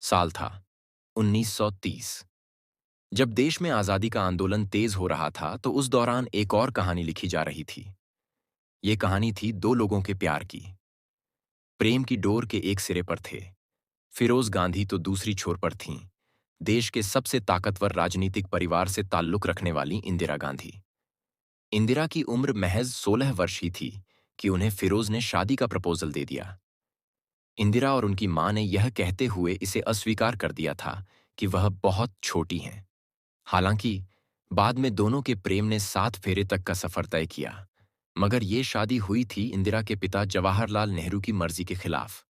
साल था 1930। जब देश में आज़ादी का आंदोलन तेज हो रहा था तो उस दौरान एक और कहानी लिखी जा रही थी। ये कहानी थी दो लोगों के प्यार की। प्रेम की डोर के एक सिरे पर थे फिरोज गांधी, तो दूसरी छोर पर थीं देश के सबसे ताकतवर राजनीतिक परिवार से ताल्लुक रखने वाली इंदिरा गांधी। इंदिरा की उम्र महज 16 वर्ष ही थी कि उन्हें फिरोज ने शादी का प्रपोजल दे दिया। इंदिरा और उनकी मां ने यह कहते हुए इसे अस्वीकार कर दिया था कि वह बहुत छोटी हैं। हालांकि बाद में दोनों के प्रेम ने 7 फेरे तक का सफर तय किया, मगर ये शादी हुई थी इंदिरा के पिता जवाहरलाल नेहरू की मर्जी के खिलाफ।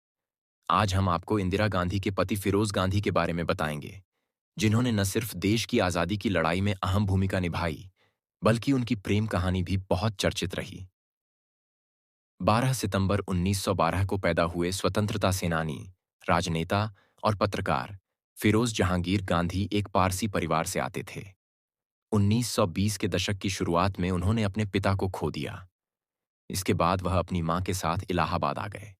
आज हम आपको इंदिरा गांधी के पति फिरोज गांधी के बारे में बताएंगे, जिन्होंने न सिर्फ देश की आज़ादी की लड़ाई में अहम भूमिका निभाई, बल्कि उनकी प्रेम कहानी भी बहुत चर्चित रही। 12 सितंबर 1912 को पैदा हुए स्वतंत्रता सेनानी, राजनेता और पत्रकार फिरोज जहांगीर गांधी एक पारसी परिवार से आते थे। 1920 के दशक की शुरुआत में उन्होंने अपने पिता को खो दिया। इसके बाद वह अपनी मां के साथ इलाहाबाद आ गए।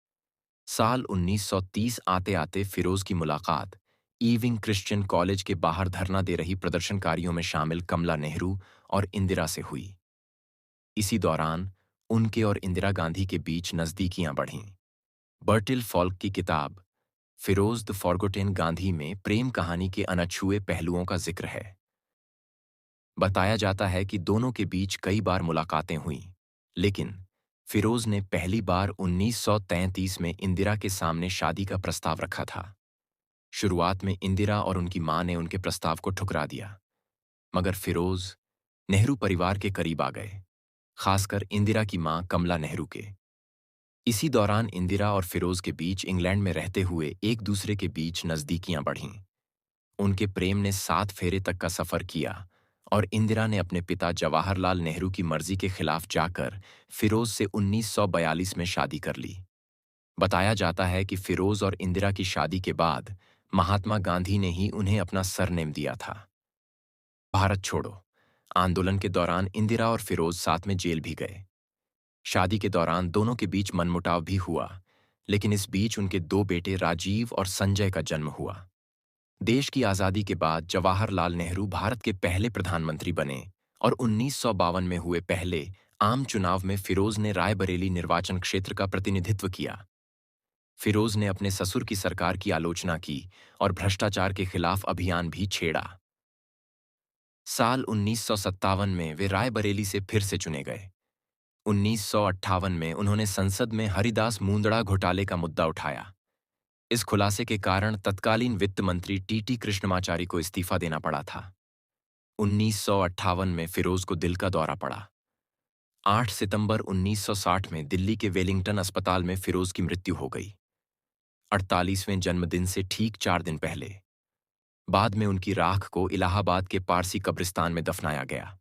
साल 1930 आते-आते फिरोज की मुलाकात ईविंग क्रिश्चियन कॉलेज के बाहर धरना दे रही प्रदर्शनकारियों में शामिल कमला नेहरू और इंदिरा से हुई। इसी दौरान उनके और इंदिरा गांधी के बीच नज़दीकियां बढ़ीं। बर्टिल फॉल्क की किताब फिरोज द फॉरगोटेन गांधी में प्रेम कहानी के अनछुए पहलुओं का जिक्र है। बताया जाता है कि दोनों के बीच कई बार मुलाकातें हुईं, लेकिन फिरोज ने पहली बार 1933 में इंदिरा के सामने शादी का प्रस्ताव रखा था। शुरुआत में इंदिरा और उनकी मां ने उनके प्रस्ताव को ठुकरा दिया, मगर फिरोज नेहरू परिवार के करीब आ गए, खासकर इंदिरा की मां कमला नेहरू के। इसी दौरान इंदिरा और फिरोज के बीच इंग्लैंड में रहते हुए एक दूसरे के बीच नज़दीकियां बढ़ीं। उनके प्रेम ने 7 फेरे तक का सफर किया और इंदिरा ने अपने पिता जवाहरलाल नेहरू की मर्जी के खिलाफ जाकर फिरोज से 1942 में शादी कर ली। बताया जाता है कि फिरोज और इंदिरा की शादी के बाद महात्मा गांधी ने ही उन्हें अपना सरनेम दिया था। भारत छोड़ो आंदोलन के दौरान इंदिरा और फिरोज साथ में जेल भी गए। शादी के दौरान दोनों के बीच मनमुटाव भी हुआ, लेकिन इस बीच उनके 2 बेटे राजीव और संजय का जन्म हुआ। देश की आज़ादी के बाद जवाहरलाल नेहरू भारत के पहले प्रधानमंत्री बने और 1952 में हुए पहले आम चुनाव में फिरोज ने रायबरेली निर्वाचन क्षेत्र का प्रतिनिधित्व किया। फिरोज ने अपने ससुर की सरकार की आलोचना की और भ्रष्टाचार के खिलाफ अभियान भी छेड़ा। साल 1957 में वे रायबरेली से फिर से चुने गए। 1958 में उन्होंने संसद में हरिदास मूंदड़ा घोटाले का मुद्दा उठाया। इस खुलासे के कारण तत्कालीन वित्त मंत्री टीटी कृष्णमाचारी को इस्तीफा देना पड़ा था। 1958 में फिरोज को दिल का दौरा पड़ा। 8 सितंबर 1960 में दिल्ली के वेलिंगटन अस्पताल में फिरोज की मृत्यु हो गई, 48वें जन्मदिन से ठीक 4 दिन पहले। बाद में उनकी राख को इलाहाबाद के पारसी कब्रिस्तान में दफनाया गया।